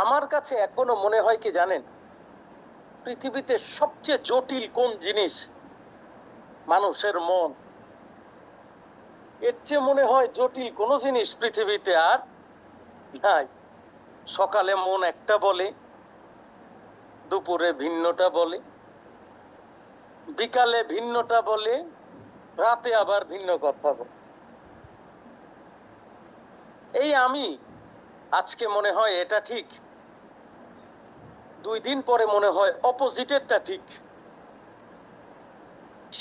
আমার কাছে এখনো মনে হয় কি জানেন, পৃথিবীতে সবচেয়ে জটিল কোন জিনিস? মানুষের মন। এর চেয়ে মনে হয় জটিল কোন জিনিস পৃথিবীতে আর নাই। সকালে মন একটা বলে, দুপুরে ভিন্নটা বলে, বিকালে ভিন্নটা বলে, রাতে আবার ভিন্ন কথা বলে। এই আমি আজকে মনে হয় এটা ঠিক, 2 দিন পরে মনে হয় অপোজিটেরটা ঠিক,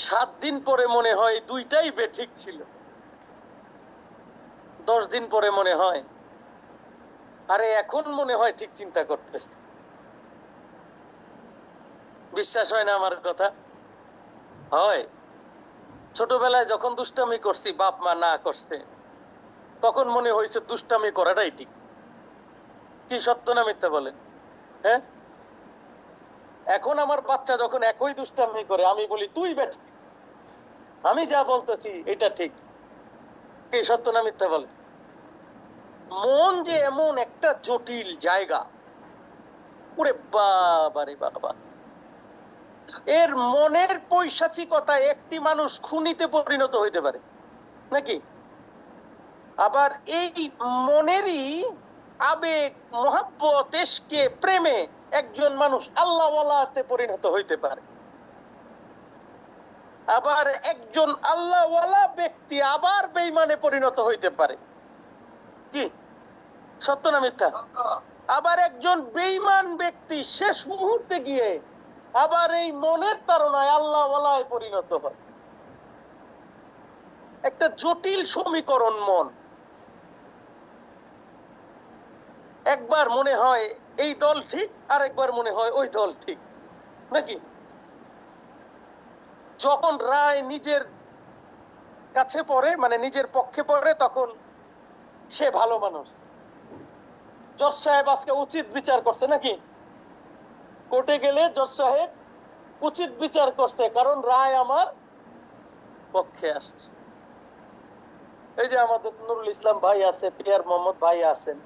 7 দিন পরে মনে হয় দুইটাই বেঠিক ছিল, 10 দিন পরে মনে হয় আরে এখন মনে হয় ঠিক চিন্তা করতেছে। বিশ্বাস হয় না আমার কথা? হয়। ছোটবেলায় যখন দুষ্টামি করছি, বাপ মা না করছে, তখন মনে হয়েছে দুষ্টামি করাটাই ঠিক। কি সত্য না মিথ্যা বলেন? হ্যাঁ, এখন আমার বাচ্চা যখন একই দুষ্টামি করে, আমি বলি তুই বেঠিক, আমি যা বলতেছি এটা ঠিক। কি সত্য না মিথ্যা বলেন? মন যে এমন একটা জটিল জায়গা, ওরে বাবা রে বাবা, এর মনের পৈশাচিকতায় একটি মানুষ খুনিতে পরিণত হইতে পারে নাকি? আবার এই মনেরই আবেগ, মহাব্বত, ইশকে, প্রেমে একজন মানুষ আল্লাহওয়ালাতে পরিণত হইতে পারে। আবার একজন আল্লাহওয়ালা ব্যক্তি আবার বেঈমানে পরিণত হইতে পারে। কি সত্য না মিথ্যা? আবার একজন বেঈমান ব্যক্তি শেষ মুহূর্তে গিয়ে আবার এই মনের তাড়নায় আল্লাহওয়ালায় পরিণত হয়। একটা জটিল সমীকরণ মন। একবার মনে হয় এই দল ঠিক, আর একবার মনে হয় ওই দল ঠিক নাকি? যখন রায় নিজের কাছে পড়ে, মানে নিজের পক্ষে পড়ে, তখন সে ভালো মানুষ। জজ সাহেব আজকে উচিত বিচার করছে নাকি? কোর্টে গেলে জজ সাহেব উচিত বিচার করছে, কারণ রায় আমার পক্ষে আসছে। এই যে আমাদের নুরুল ইসলাম ভাই আছে, পিয়ার মোহাম্মদ ভাই আছেন,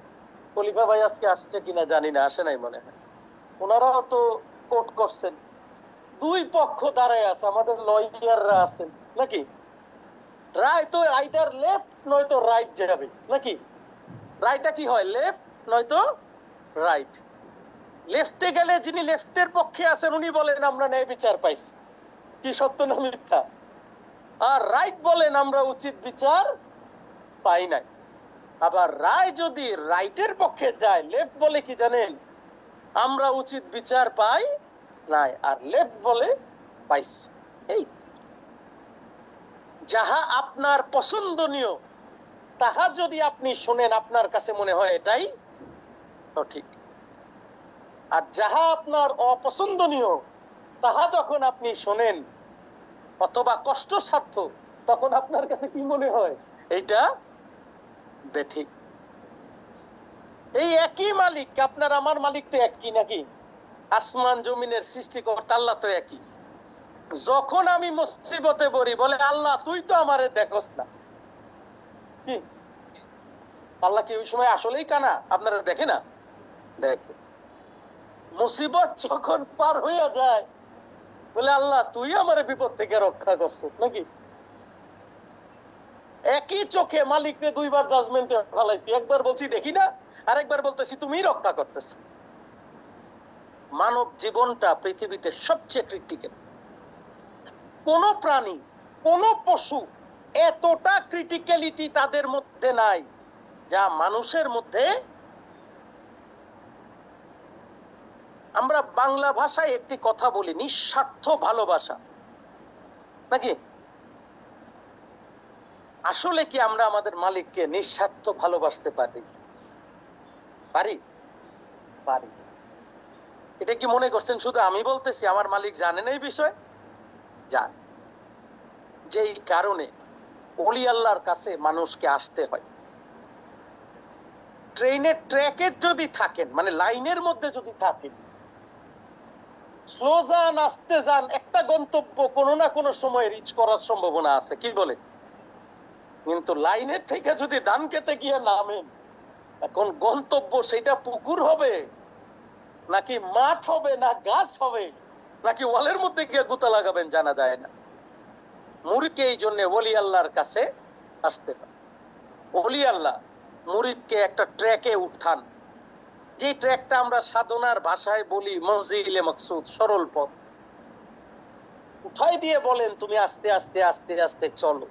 খলিফা ভাই আজকে আসছে কিনা জানি না, আসে নাই মনে হয়। ওনারাও তো কোর্ট করছেন, দুই পক্ষ দাঁড়ায় আছে, আমাদের লয়াররা আছেন নাকি? রায় তো আইদার লেফট নয়তো রাইট যাবে নাকি? রায়টা কি হয়? লেফট নয়তো রাইট। লেফটে গেলে যিনি লেফটের পক্ষে আছেন উনি বলেন আমরা ন্যায় বিচার পাইছি। কি সত্য না মিথ্যা? আর রাইট বলেন আমরা উচিত বিচার পাই নাই। আবার রায় যদি রাইটের পক্ষে যায়, লেফট বলে কি জানেন? আমরা উচিত বিচার পাই নাই, আর লেফট বলে পাইছি। এই যাহা আপনার পছন্দনীয় তাহা যদি আপনি শুনেন, আপনার কাছে মনে হয় এটাই সঠিক। আর যাহা আপনার অপছন্দনীয় তাহা যখন আপনি শোনেন অথবা কষ্টসাধ্য, তখন আপনার কাছে কি মনে হয়? এইটা বেঠিক। এই একই মালিক, আপনার আমার মালিক তো একই নাকি? আসমান জমিনের সৃষ্টিকর্তা আল্লাহ তো একই। যখন আমি মুসিবতে পড়ি, বলে আল্লাহ তুই তো আমারে দেখোস না। কি আল্লাহ কি ওই সময় আসলেই কানা? আপনারা দেখে না? দেখে। মুসিবত যখন পার হইয়া যায়, বলে আল্লাহ তুই আমার বিপদ থেকে রক্ষা করছিস নাকি? একই চোখে মালিককে দুইবার জাজমেন্টে ফেলাইছি, একবার বলছি দেখি না, আর একবার বলতেছি তুমি রক্ষা করতেছ। মানব জীবনটা পৃথিবীতে সবচেয়ে ক্রিটিক্যাল। কোন প্রাণী, কোন পশু এতটা ক্রিটিক্যালিটি তাদের মধ্যে নাই যা মানুষের মধ্যে। আমরা বাংলা ভাষায় একটি কথা বলি, নিঃস্বার্থ ভালোবাসা নাকি? আসলে কি আমরা আমাদের মালিককে নিঃস্বার্থ ভালোবাসতে পারি? পারি? পারি। এটা কি মনে করছেন শুধু আমি বলতেছি? আমার মালিক জানেন এই বিষয়? জান। যেই কারণে ওলি আল্লাহর কাছে মানুষকে আসতে হয়। ট্রেনের ট্র্যাকে যদি থাকেন, মানে লাইনের মধ্যে যদি থাকেন, স্লো যান আস্তে যান, একটা গন্তব্য কোনো না কোনো সময় রিচ করার সম্ভাবনা আছে, কি বলে? কিন্তু লাইনের থেকে যদি ধান খেতে গিয়ে নামেন, এখন গন্তব্য সেটা পুকুর হবে নাকি মাঠ হবে, না গাছ হবে, নাকি ওয়ালের মধ্যে গিয়ে গুতা লাগাবেন জানা যায় না। মুরিদকে এই জন্য ওলি আল্লাহর কাছে আসতে হয়। ওলি আল্লাহ মুরিদকে একটা ট্র্যাকে উঠান, যে ট্র্যাকটা আমরা সাধনার ভাষায় বলি মনজিলে মকসুদ, সরল পথ। উঠাই দিয়ে বলেন তুমি আস্তে আস্তে আস্তে আস্তে চলো।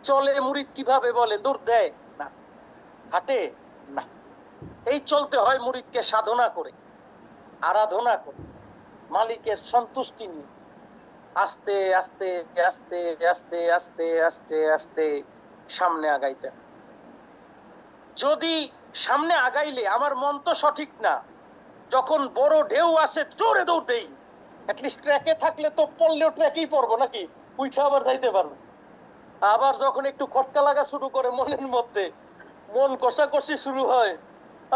চলে মুরিদ কিভাবে? বলে দূর দেয় না, হাঁটে না। এই চলতে হয় মুরিদকে সাধনা করে, আরাধনা করে, মালিকের সন্তুষ্টি নিয়ে আস্তে আস্তে আস্তে আস্তে আস্তে আস্তে আস্তে সামনে আগাইতে। যদি সামনে আগাইলে আমার মন তো সঠিক না, যখন বড় ঢেউ আসে জোরে দৌড় দেই, অ্যাটলিস্ট ট্র্যাকে থাকলে তো পড়লেও ট্র্যাকেই পড়বো নাকি, উঠে আবার যাইতে পারবো। আবার যখন একটু খটকা লাগা শুরু করে মনের মধ্যে, মন কষাকষি শুরু হয়,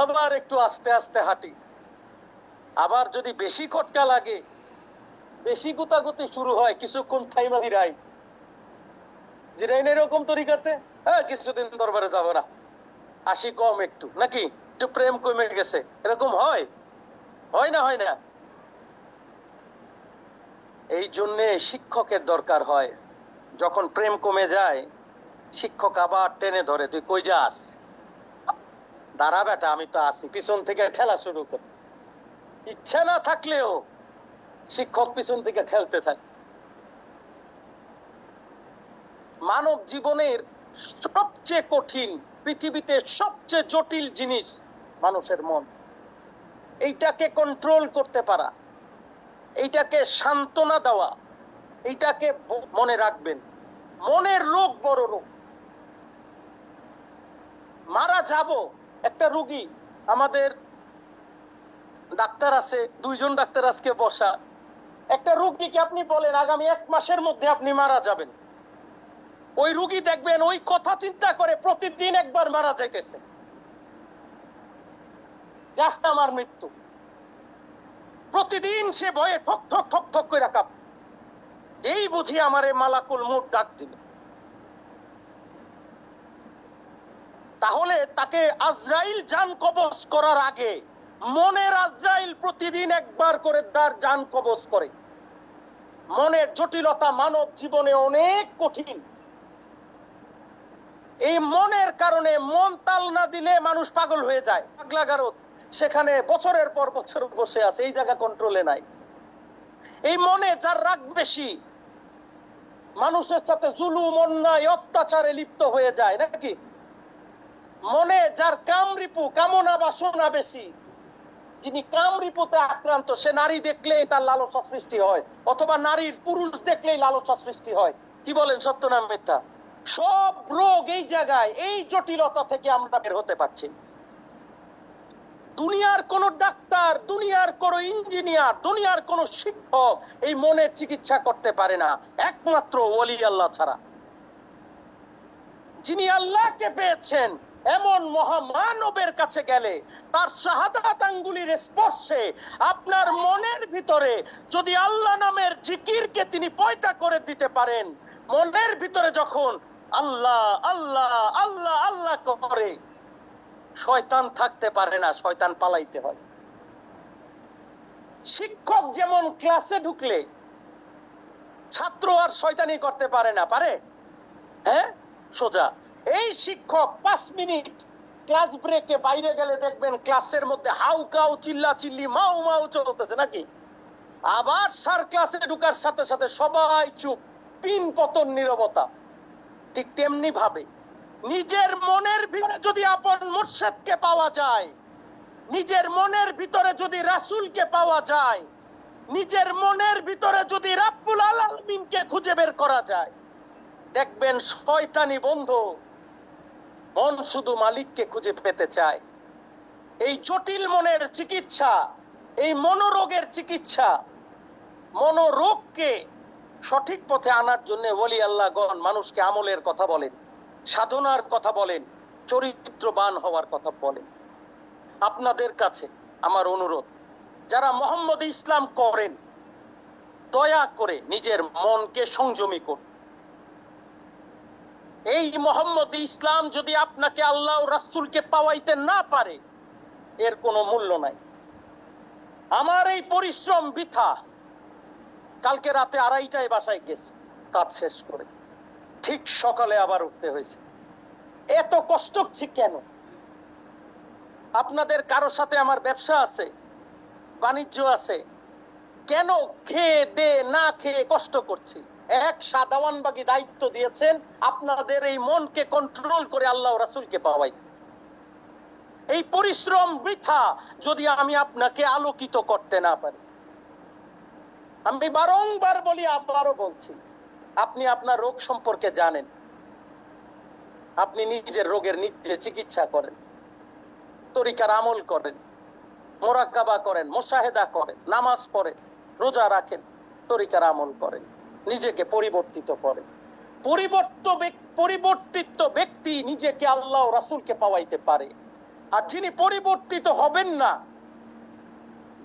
আবার একটু আস্তে আস্তে হাঁটি। আবার যদি বেশি খটকা লাগে, বেশি গুতাগুতি শুরু হয়, কিছুক্ষণ থাইমা জিরাই, জিরাই না এরকম তরিকাতে, হ্যাঁ কিছুদিন দরবারে যাবো না, আসি কম একটু, নাকি একটু প্রেম কমে গেছে, এরকম হয়? হয় না? হয় না? এই জন্যে শিক্ষকের দরকার হয়। যখন প্রেম কমে যায়, শিক্ষক আবার টেনে ধরে, তুই কই যাস, দাঁড়া বেটা আমি তো আছি, পিছন থেকে ঠেলা শুরু করে। ইচ্ছা না থাকলেও শিক্ষক পিছন থেকে ঠেলতে থাকে। মানব জীবনের সবচেয়ে কঠিন, পৃথিবীতে সবচেয়ে জটিল জিনিস মানুষের মন। এইটাকে কন্ট্রোল করতে পারা, এইটাকে সান্ত্বনা দেওয়া, এইটাকে মনে রাখবেন, মনের রোগ বড় রোগ। মারা যাব, একটা রোগী, আমাদের ডাক্তার আছে, দুইজন ডাক্তার আজকে বসা, একটা রোগীকে আপনি বলেন আগামী 1 মাসের মধ্যে আপনি মারা যাবেন, ওই রোগী দেখবেন ওই কথা চিন্তা করে প্রতিদিন একবার মারা যাইতেছে, জাস্ট আমার মৃত্যু। প্রতিদিন সে ভয়ে ঠক ঠক ঠক ঠক করে কাঁপ, এই বুঝি আমারে মালাকুল মউত ডাক দিল। তাহলে তাকে আজরাইল জান কবজ করার আগে মনের আজরাইল প্রতিদিন একবার করে তার জান কবজ করে। মনের জটিলতা মানব জীবনে অনেক কঠিন। এই মনের কারণে মন তাল না দিলে মানুষ পাগল হয়ে যায়, পাগলা গারদ, সেখানে বছরের পর বছর বসে আছে, এই জায়গা কন্ট্রোলে নাই। এই মনে যার রাগ বেশি, মানুষের সাথে জুলুম অন্যায় অত্যাচারে লিপ্ত হয়ে যায়, নাকি? মনে যার কামরিপু, কামনা বাসনা বেশি, যিনি কামরিপুতে আক্রান্ত, সে নারী দেখলেই তার লালসা সৃষ্টি হয়, অথবা নারীর পুরুষ দেখলেই লালসা সৃষ্টি হয়। কি বলেন, সত্য না মিথ্যা? সব রোগ এই জায়গায়, এই জটিলতা থেকে আমরা বের হতে পারছি। দুনিয়ার কোন ডাক্তার, দুনিয়ার কোন ইঞ্জিনিয়ার, দুনিয়ার কোন শিক্ষক এই মনের চিকিৎসা করতে পারে না, একমাত্র ওলি আল্লাহ ছাড়া। যিনি আল্লাহকে পেয়েছেন এমন মহামানবের কাছে গেলে তার শাহাদাত আঙ্গুলির স্পর্শে আপনার মনের ভিতরে যদি আল্লাহ নামের জিকিরকে তিনি পয়দা করে দিতে পারেন, মনের ভিতরে যখন আল্লাহ আল্লাহ আল্লাহ আল্লাহ করে, শয়তান থাকতে পারে না, শয়তান পালাইতে হয়। শিক্ষক যেমন ক্লাসে ঢুকলে ছাত্র আর শয়তানি করতে পারে না, পারে? হ্যাঁ, সোজা। এই শিক্ষক 5 মিনিট ক্লাস ব্রেকে বাইরে গেলে দেখবেন ক্লাসের মধ্যে হাউকাউ চিল্লা চিল্লি মাউ মাউ চলতেছে, নাকি? আবার স্যার ক্লাসে ঢুকার সাথে সাথে সবাই চুপ, পিন পতন নীরবতা। ঠিক তেমনি ভাবে নিজের মনের ভিতরে যদি আপন মুর্শিদকে পাওয়া যায়, নিজের মনের ভিতরে যদি রাসূলকে পাওয়া যায়, নিজের মনের ভিতরে যদি রাব্বুল আলামিনকে খুঁজে বের করা যায়, দেখবেন শয়তানি বন্ধ, মন শুধু মালিককে খুঁজে পেতে চায়। এই জটিল মনের চিকিৎসা, এই মনোরোগের চিকিৎসা, মনোরোগকে সঠিক পথে আনার জন্য ওলি আল্লাহগণ মানুষকে আমলের কথা বলেন, সাধনার কথা বলেন, চরিত্রবান হওয়ার কথা বলেন। আপনাদের কাছে আমার অনুরোধ, যারা মোহাম্মদ ইসলাম করেন, দয়া করে নিজের মনকে সংযমী করুন। এই মোহাম্মদ ইসলাম যদি আপনাকে আল্লাহ রাসূলকে পাওয়াইতে না পারে, এর কোনো মূল্য নাই। আমার এই পরিশ্রম বৃথা। কালকে রাতে 2:30টায় বাসায় গেছি কাজ শেষ করে, ঠিক সকালে আবার উঠতে হয়েছে। এত কষ্ট হচ্ছে কেন? আপনাদের কারোর সাথে আমার ব্যবসা আছে, বাণিজ্য আছে, কেন খেয়ে দে না খেয়ে কষ্ট করছি? এক সাদাওয়ানবাগী দায়িত্ব দিয়েছেন আপনাদের এই মনকে কন্ট্রোল করে আল্লাহ রাসূলকে পাওয়াই। এই পরিশ্রম বৃথা যদি আমি আপনাকে আলোকিত করতে না পারি। আমি বারংবার বলি, আবারও বলছি, আপনি আপনার রোগ সম্পর্কে জানেন, আপনি নিজের রোগের নিজে চিকিৎসা করেন, তরিকার আমল করেন, মোরাকাবা করেন, মুশাহেদা করেন, নামাজ পড়েন, রোজা রাখেন, তরিকার আমল করেন, নিজেকে পরিবর্তিত করেন। পরিবর্তিত ব্যক্তি নিজেকে আল্লাহ ও রাসূলকে পাওয়াইতে পারে। আর যিনি পরিবর্তিত হবেন না,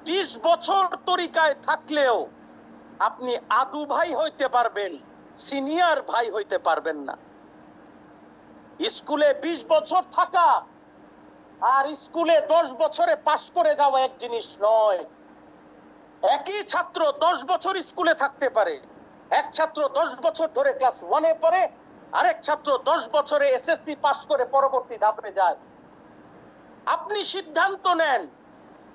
20 বছর তরিকায় থাকলেও আপনি আদু ভাই হইতে পারবেন, সিনিয়র ভাই হইতে পারবেন না। স্কুলে 20 বছর থাকা আর স্কুলে 10 বছরে পাশ করে যাওয়া এক জিনিস নয়। একই ছাত্র 10 বছর স্কুলে থাকতে পারে, এক ছাত্র 10 বছর ধরে ক্লাস 1-এ পড়ে, আরেক ছাত্র 10 বছরে এসএসসি পাশ করে পরবর্তী ধাপে যায়। আপনি সিদ্ধান্ত নেন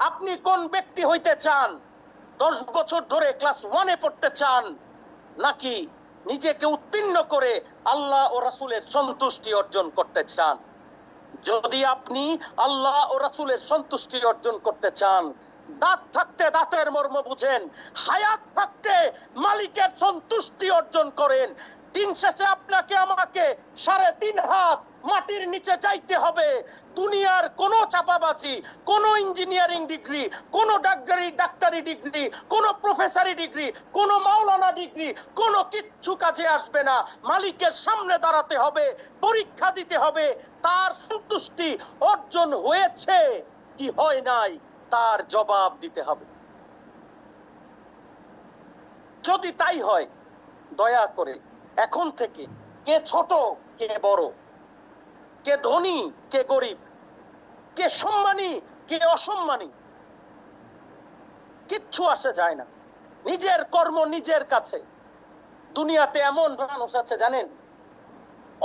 আপনি কোন ব্যক্তি হইতে চান। 10 বছর ধরে ক্লাস 1-এ পড়তে চান, নাকি নিজেকে উত্তীর্ণ করে আল্লাহ ও রাসূলের সন্তুষ্টি অর্জন করতে চান? যদি আপনি আল্লাহ ও রাসূলের সন্তুষ্টি অর্জন করতে চান, দাঁত থাকতে দাঁতের মর্ম বুঝেন, হায়াত থাকতে মালিকের সন্তুষ্টি অর্জন করেন। দিন শেষে আপনাকে আমাকে 3.5 হাত মাটির নিচে যাইতে হবে। দুনিয়ার কোন চাপাবাজি, কোন ইঞ্জিনিয়ারিং ডিগ্রি, কোন ডাক্তারি ডিগ্রি, কোন প্রফেসরি ডিগ্রি, কোন মাওলানা ডিগ্রি, কোন কিচ্ছু কাজে আসবে না। মালিকের সামনে দাঁড়াতে হবে, পরীক্ষা দিতে হবে, তার সন্তুষ্টি অর্জন হয়েছে কি হয় নাই তার জবাব দিতে হবে। যদি তাই হয়, দয়া করে এখন থেকে কে ছোট কে বড়, কে ধনী কে গরিব, কে সম্মানী কে অসম্মানী, কিচ্ছু আসে যায় না। নিজের কর্ম নিজের কাছে। দুনিয়াতে এমন মানুষ আছে জানেন,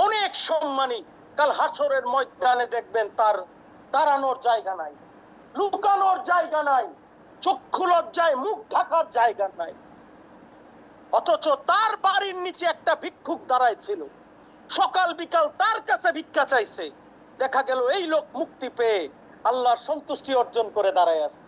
অনেক সম্মানী, কাল হাসরের ময়দানে দেখবেন তার দাঁড়ানোর জায়গা নাই, লুকানোর জায়গা নাই, চক্ষু লজ্জায় মুখ ঢাকার জায়গা নাই। অথচ তার বাড়ির নিচে একটা ভিক্ষুক দাঁড়ায় ছিল, সকাল বিকাল তার কাছে ভিক্ষা চাইছে। দেখা গেল এই লোক মুক্তি পেয়ে আল্লাহর সন্তুষ্টি অর্জন করে দাঁড়ায় আছে।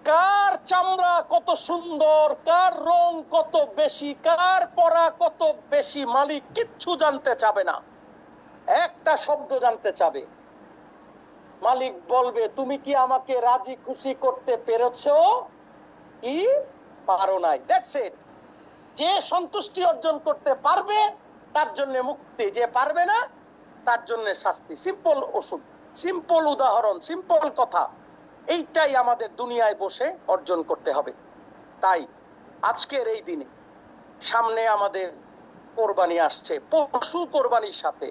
কার চামড়া কত সুন্দর, কার রং কত বেশি, কার পরা কত বেশি, মালিক কিচ্ছু জানতে চাবে না, একটা শব্দ জানতে চাবে। মালিক বলবে, তুমি কি আমাকে রাজি খুশি করতে পেরেছো কি পারো নাই? That's it. যে সন্তুষ্টি অর্জন করতে পারবে তার জন্য মুক্তি, যে পারবে না তার জন্য শাস্তি। সিম্পল ওষুধ, সিম্পল উদাহরণ, সিম্পল কথা। এইটাই আমাদের দুনিয়ায় বসে অর্জন করতে হবে। তাই আজকের এই দিনে সামনে আমাদের কোরবানি আসছে, পশু কোরবানির সাথে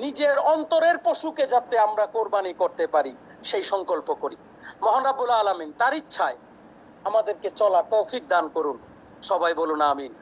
নিজের অন্তরের পশুকে যাতে আমরা কোরবানি করতে পারি সেই সংকল্প করি। মহান রাব্বুল আলামিন তার ইচ্ছায় আমাদেরকে চলার তৌফিক দান করুন। সবাই বলুন আমিন।